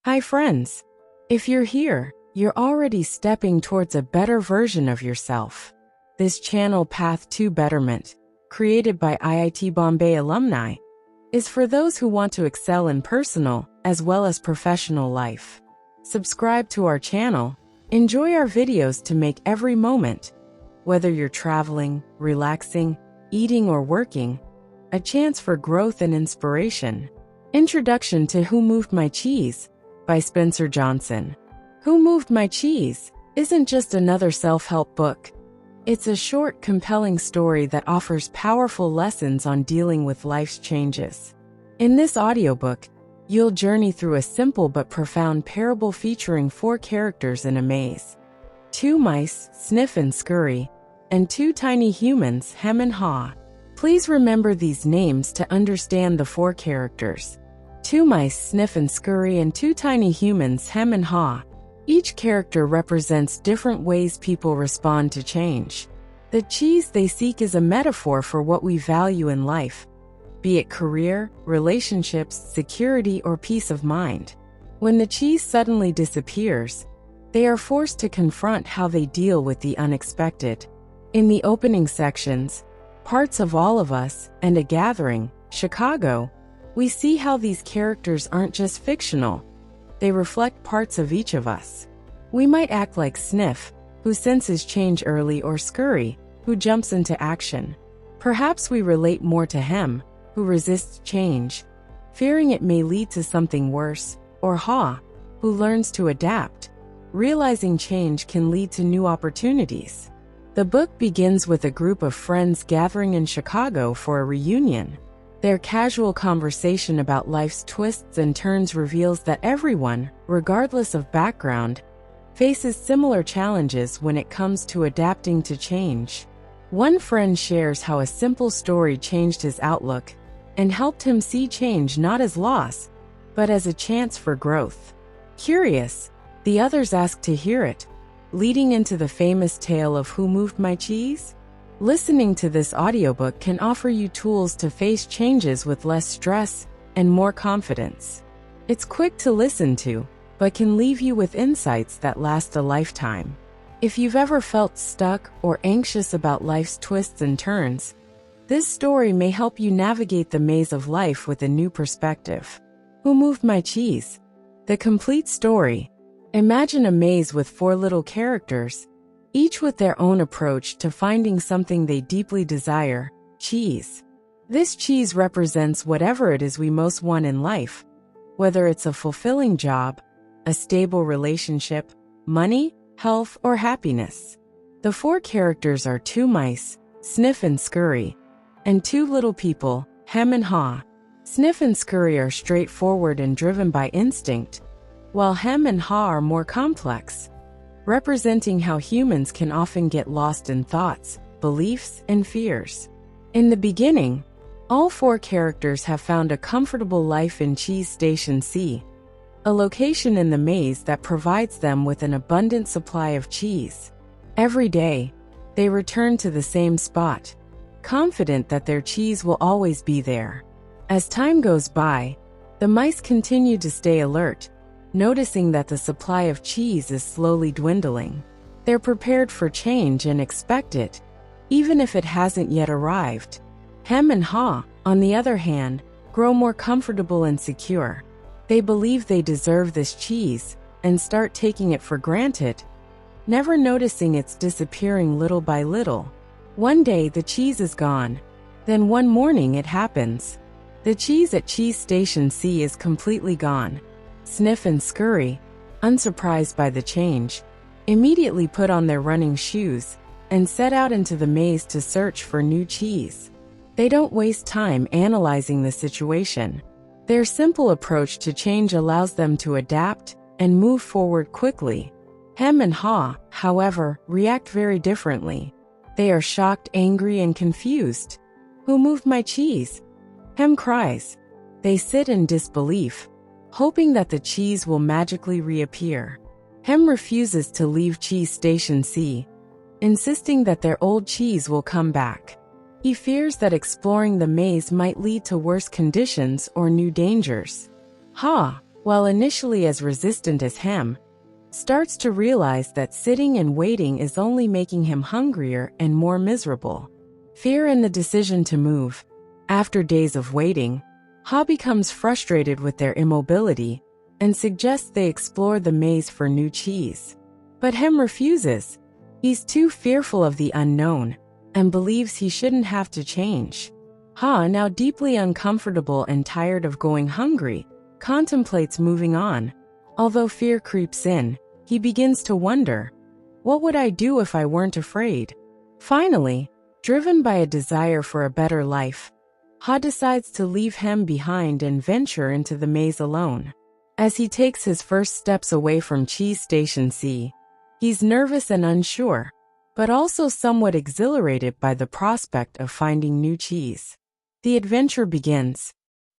Hi friends! If you're here, you're already stepping towards a better version of yourself. This channel Path to Betterment, created by IIT Bombay alumni, is for those who want to excel in personal as well as professional life. Subscribe to our channel, enjoy our videos to make every moment, whether you're traveling, relaxing, eating or working, a chance for growth and inspiration. Introduction to Who Moved My Cheese? By Spencer Johnson. Who Moved My Cheese isn't just another self-help book. It's a short, compelling story that offers powerful lessons on dealing with life's changes. In this audiobook, you'll journey through a simple but profound parable featuring 4 characters in a maze. 2 mice, Sniff and Scurry, and 2 tiny humans, Hem and Haw. Please remember these names to understand the 4 characters. 2 mice, Sniff and Scurry, and 2 tiny humans, Hem and Haw. Each character represents different ways people respond to change. The cheese they seek is a metaphor for what we value in life, be it career, relationships, security, or peace of mind. When the cheese suddenly disappears, they are forced to confront how they deal with the unexpected. In the opening sections, Parts of All of Us and A Gathering, Chicago, we see how these characters aren't just fictional. They reflect parts of each of us. We might act like Sniff, who senses change early, or Scurry, who jumps into action. Perhaps we relate more to Hem, who resists change, fearing it may lead to something worse, or Haw, who learns to adapt, realizing change can lead to new opportunities. The book begins with a group of friends gathering in Chicago for a reunion. Their casual conversation about life's twists and turns reveals that everyone, regardless of background, faces similar challenges when it comes to adapting to change. One friend shares how a simple story changed his outlook and helped him see change not as loss, but as a chance for growth. Curious, the others ask to hear it, leading into the famous tale of Who Moved My Cheese? Listening to this audiobook can offer you tools to face changes with less stress and more confidence. It's quick to listen to, but can leave you with insights that last a lifetime. If you've ever felt stuck or anxious about life's twists and turns, this story may help you navigate the maze of life with a new perspective. Who Moved My Cheese? The complete story. Imagine a maze with 4 little characters, each with their own approach to finding something they deeply desire: cheese. This cheese represents whatever it is we most want in life, whether it's a fulfilling job, a stable relationship, money, health, or happiness. The 4 characters are 2 mice, Sniff and Scurry, and 2 little people, Hem and Haw. Sniff and Scurry are straightforward and driven by instinct, while Hem and Haw are more complex, representing how humans can often get lost in thoughts, beliefs, and fears. In the beginning, all 4 characters have found a comfortable life in Cheese Station C, a location in the maze that provides them with an abundant supply of cheese. Every day, they return to the same spot, confident that their cheese will always be there. As time goes by, the mice continue to stay alert, noticing that the supply of cheese is slowly dwindling. They're prepared for change and expect it, even if it hasn't yet arrived. Hem and Haw, on the other hand, grow more comfortable and secure. They believe they deserve this cheese and start taking it for granted, never noticing it's disappearing little by little. One day the cheese is gone. Then one morning it happens. The cheese at Cheese Station C is completely gone. Sniff and Scurry, unsurprised by the change, immediately put on their running shoes and set out into the maze to search for new cheese. They don't waste time analyzing the situation. Their simple approach to change allows them to adapt and move forward quickly. Hem and Haw, however, react very differently. They are shocked, angry, and confused. Who moved my cheese? Hem cries. They sit in disbelief, hoping that the cheese will magically reappear. Hem refuses to leave Cheese Station C, insisting that their old cheese will come back. He fears that exploring the maze might lead to worse conditions or new dangers. Haw, while initially as resistant as him, starts to realize that sitting and waiting is only making him hungrier and more miserable. Fear in the decision to move. After days of waiting, Ha becomes frustrated with their immobility and suggests they explore the maze for new cheese. But Hem refuses. He's too fearful of the unknown and believes he shouldn't have to change. Ha, now deeply uncomfortable and tired of going hungry, contemplates moving on. Although fear creeps in, he begins to wonder, what would I do if I weren't afraid? Finally, driven by a desire for a better life, Ha decides to leave Hem behind and venture into the maze alone. As he takes his first steps away from Cheese Station C, he's nervous and unsure, but also somewhat exhilarated by the prospect of finding new cheese. The adventure begins.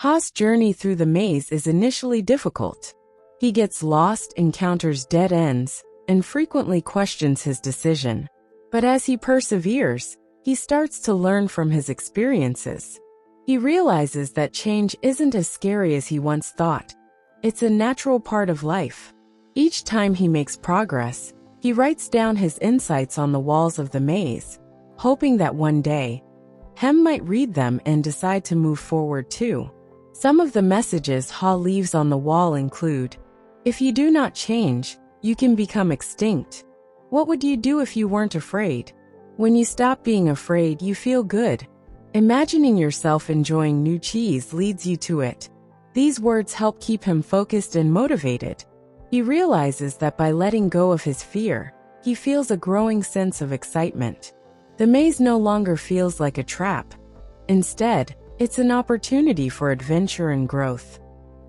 Ha's journey through the maze is initially difficult. He gets lost, encounters dead ends, and frequently questions his decision. But as he perseveres, he starts to learn from his experiences. He realizes that change isn't as scary as he once thought. It's a natural part of life. Each time he makes progress, he writes down his insights on the walls of the maze, hoping that one day, Hem might read them and decide to move forward too. Some of the messages Ha leaves on the wall include, if you do not change, you can become extinct. What would you do if you weren't afraid? When you stop being afraid, you feel good. Imagining yourself enjoying new cheese leads you to it. These words help keep him focused and motivated. He realizes that by letting go of his fear, he feels a growing sense of excitement. The maze no longer feels like a trap. Instead, it's an opportunity for adventure and growth.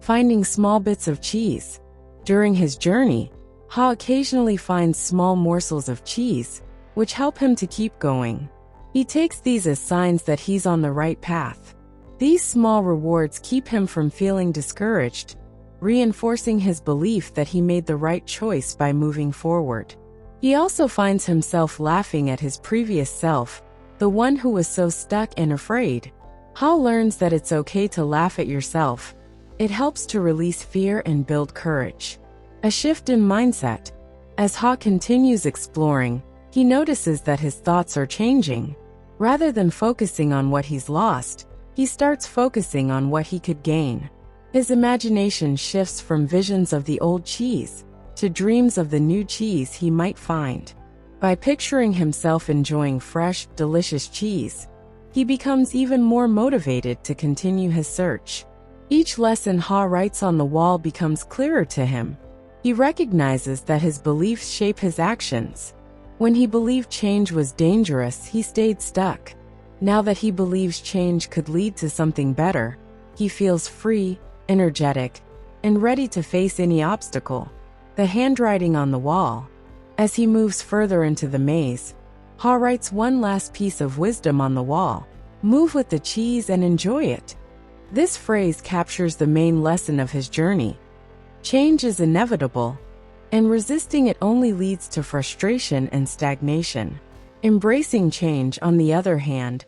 Finding small bits of cheese. During his journey, Ha occasionally finds small morsels of cheese, which help him to keep going. He takes these as signs that he's on the right path. These small rewards keep him from feeling discouraged, reinforcing his belief that he made the right choice by moving forward. He also finds himself laughing at his previous self, the one who was so stuck and afraid. Ha learns that it's okay to laugh at yourself. It helps to release fear and build courage. A shift in mindset. As Ha continues exploring, he notices that his thoughts are changing. Rather than focusing on what he's lost, he starts focusing on what he could gain. His imagination shifts from visions of the old cheese to dreams of the new cheese he might find. By picturing himself enjoying fresh, delicious cheese, he becomes even more motivated to continue his search. Each lesson Ha writes on the wall becomes clearer to him. He recognizes that his beliefs shape his actions. When he believed change was dangerous, he stayed stuck. Now that he believes change could lead to something better, he feels free, energetic, and ready to face any obstacle. The handwriting on the wall. As he moves further into the maze, Ha writes one last piece of wisdom on the wall. Move with the cheese and enjoy it. This phrase captures the main lesson of his journey. Change is inevitable, and resisting it only leads to frustration and stagnation. Embracing change, on the other hand,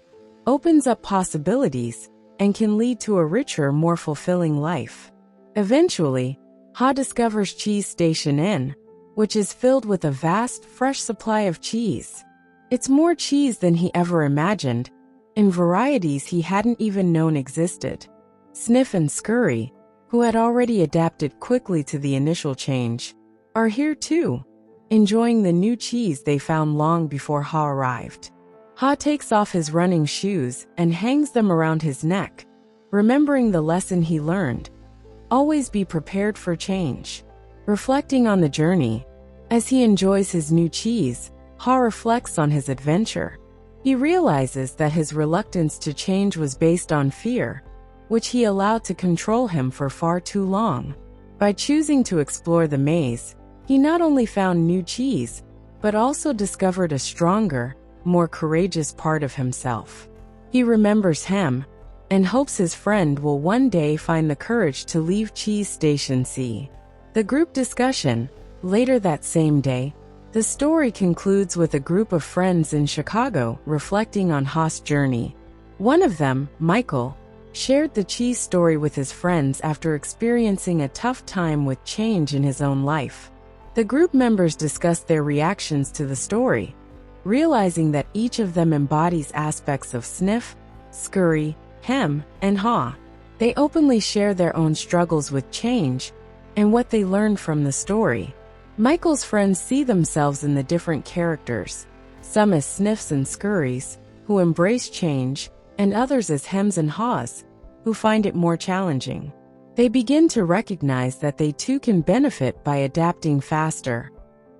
opens up possibilities and can lead to a richer, more fulfilling life. Eventually, Ha discovers Cheese Station Inn, which is filled with a vast, fresh supply of cheese. It's more cheese than he ever imagined, in varieties he hadn't even known existed. Sniff and Scurry, who had already adapted quickly to the initial change, are here too, enjoying the new cheese they found long before Ha arrived. Ha takes off his running shoes and hangs them around his neck, remembering the lesson he learned. Always be prepared for change. Reflecting on the journey, as he enjoys his new cheese, Ha reflects on his adventure. He realizes that his reluctance to change was based on fear, which he allowed to control him for far too long. By choosing to explore the maze, he not only found new cheese, but also discovered a stronger, more courageous part of himself. He remembers Hem, and hopes his friend will one day find the courage to leave Cheese Station C. The group discussion. Later that same day, the story concludes with a group of friends in Chicago reflecting on Ha's journey. One of them, Michael, shared the cheese story with his friends after experiencing a tough time with change in his own life. The group members discussed their reactions to the story, realizing that each of them embodies aspects of Sniff, Scurry, hem, and haw. They openly share their own struggles with change and what they learned from the story. Michael's friends see themselves in the different characters, some as Sniffs and Scurries, who embrace change, and others as hems and haws, who find it more challenging. They begin to recognize that they too can benefit by adapting faster,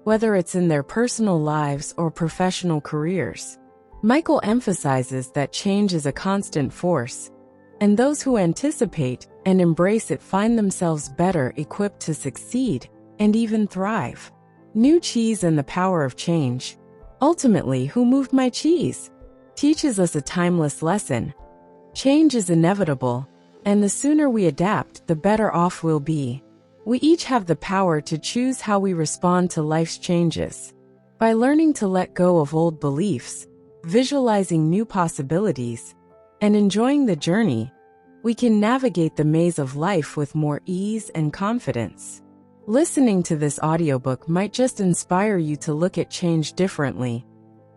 whether it's in their personal lives or professional careers. Michael emphasizes that change is a constant force, and those who anticipate and embrace it find themselves better equipped to succeed and even thrive. New cheese and the power of change. Ultimately, Who Moved My Cheese? Teaches us a timeless lesson. Change is inevitable, and the sooner we adapt, the better off we'll be. We each have the power to choose how we respond to life's changes. By learning to let go of old beliefs, visualizing new possibilities, and enjoying the journey, we can navigate the maze of life with more ease and confidence. Listening to this audiobook might just inspire you to look at change differently,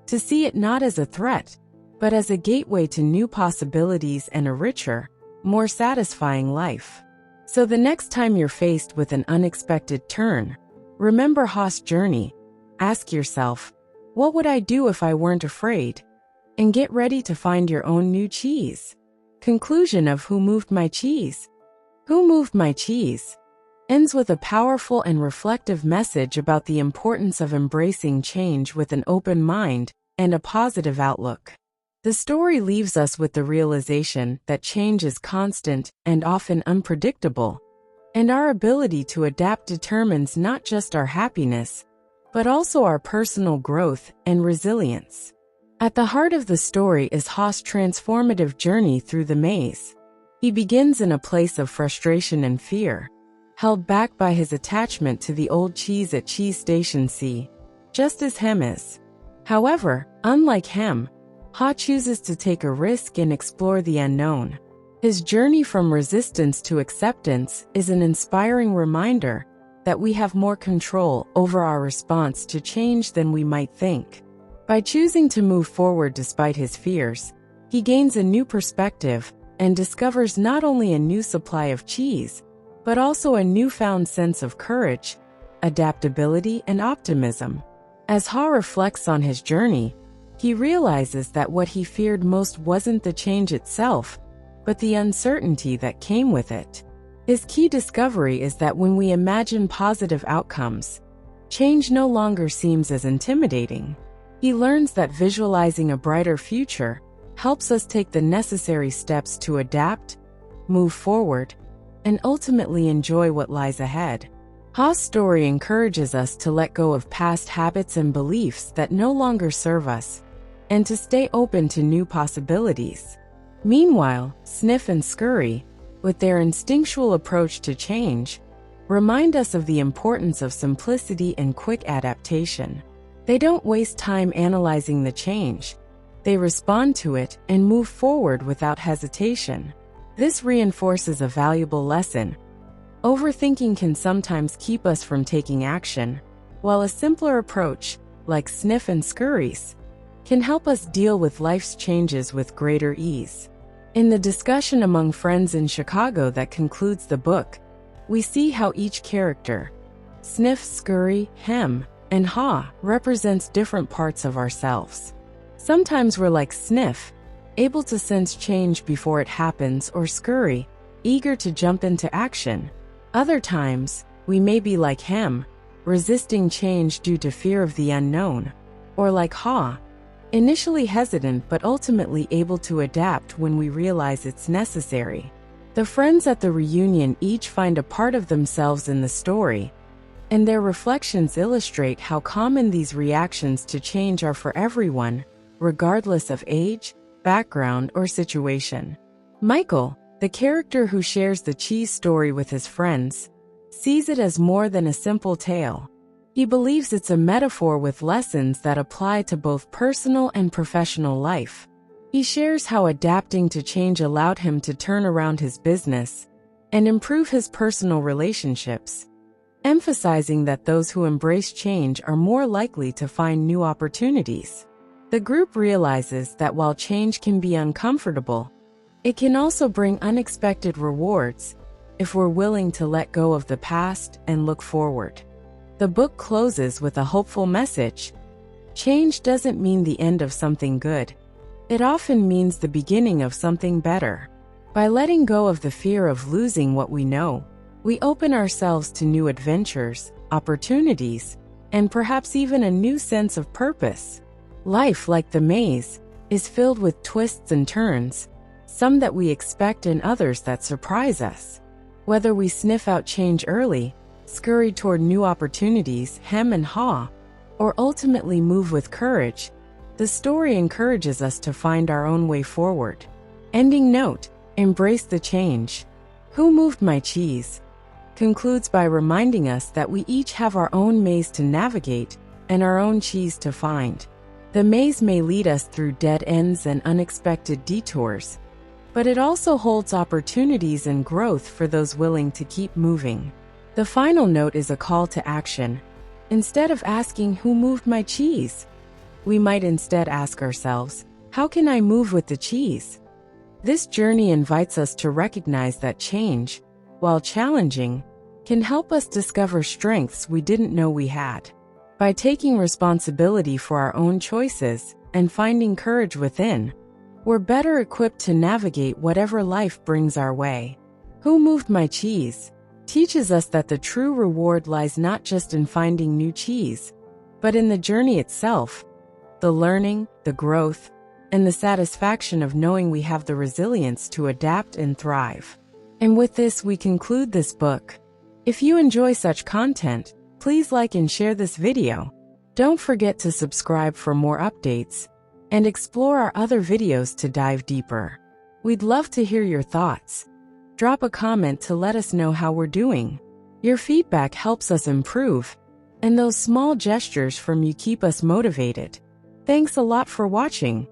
to see it not as a threat, but as a gateway to new possibilities and a richer, more satisfying life. So the next time you're faced with an unexpected turn, remember Haas' journey. Ask yourself, what would I do if I weren't afraid? And get ready to find your own new cheese. Conclusion of Who Moved My Cheese? Who Moved My Cheese? Ends with a powerful and reflective message about the importance of embracing change with an open mind and a positive outlook. The story leaves us with the realization that change is constant and often unpredictable, and our ability to adapt determines not just our happiness, but also our personal growth and resilience. At the heart of the story is Haas' transformative journey through the maze. He begins in a place of frustration and fear, held back by his attachment to the old cheese at Cheese Station C, just as Hem is. However, unlike Hem, Ha chooses to take a risk and explore the unknown. His journey from resistance to acceptance is an inspiring reminder that we have more control over our response to change than we might think. By choosing to move forward despite his fears, he gains a new perspective and discovers not only a new supply of cheese, but also a newfound sense of courage, adaptability, and optimism. As Ha reflects on his journey, he realizes that what he feared most wasn't the change itself, but the uncertainty that came with it. His key discovery is that when we imagine positive outcomes, change no longer seems as intimidating. He learns that visualizing a brighter future helps us take the necessary steps to adapt, move forward, and ultimately enjoy what lies ahead. Ha's story encourages us to let go of past habits and beliefs that no longer serve us, and to stay open to new possibilities. Meanwhile, Sniff and Scurry, with their instinctual approach to change, remind us of the importance of simplicity and quick adaptation. They don't waste time analyzing the change. They respond to it and move forward without hesitation. This reinforces a valuable lesson. Overthinking can sometimes keep us from taking action, while a simpler approach, like Sniff and Scurry's, can help us deal with life's changes with greater ease. In the discussion among friends in Chicago that concludes the book, we see how each character, Sniff, Scurry, Hem, and Ha, represents different parts of ourselves. Sometimes we're like Sniff, able to sense change before it happens, or Scurry, eager to jump into action. Other times, we may be like Hem, resisting change due to fear of the unknown, or like Ha, initially hesitant but ultimately able to adapt when we realize it's necessary. The friends at the reunion each find a part of themselves in the story, and their reflections illustrate how common these reactions to change are for everyone, regardless of age, background, or situation. Michael, the character who shares the cheese story with his friends, sees it as more than a simple tale. He believes it's a metaphor with lessons that apply to both personal and professional life. He shares how adapting to change allowed him to turn around his business and improve his personal relationships, emphasizing that those who embrace change are more likely to find new opportunities. The group realizes that while change can be uncomfortable, it can also bring unexpected rewards if we're willing to let go of the past and look forward. The book closes with a hopeful message. Change doesn't mean the end of something good. It often means the beginning of something better. By letting go of the fear of losing what we know, we open ourselves to new adventures, opportunities, and perhaps even a new sense of purpose. Life, like the maze, is filled with twists and turns, some that we expect and others that surprise us. Whether we sniff out change early, scurry toward new opportunities, hem and haw, or ultimately move with courage, the story encourages us to find our own way forward. Ending note: embrace the change. Who Moved My Cheese concludes by reminding us that we each have our own maze to navigate and our own cheese to find. The maze may lead us through dead ends and unexpected detours, but it also holds opportunities and growth for those willing to keep moving. The final note is a call to action. Instead of asking, "Who moved my cheese?" we might instead ask ourselves, "How can I move with the cheese?" This journey invites us to recognize that change, while challenging, can help us discover strengths we didn't know we had. By taking responsibility for our own choices and finding courage within, we're better equipped to navigate whatever life brings our way. Who Moved My Cheese teaches us that the true reward lies not just in finding new cheese, but in the journey itself, the learning, the growth, and the satisfaction of knowing we have the resilience to adapt and thrive. And with this, we conclude this book. If you enjoy such content, please like and share this video. Don't forget to subscribe for more updates and explore our other videos to dive deeper. We'd love to hear your thoughts. Drop a comment to let us know how we're doing. Your feedback helps us improve, and those small gestures from you keep us motivated. Thanks a lot for watching.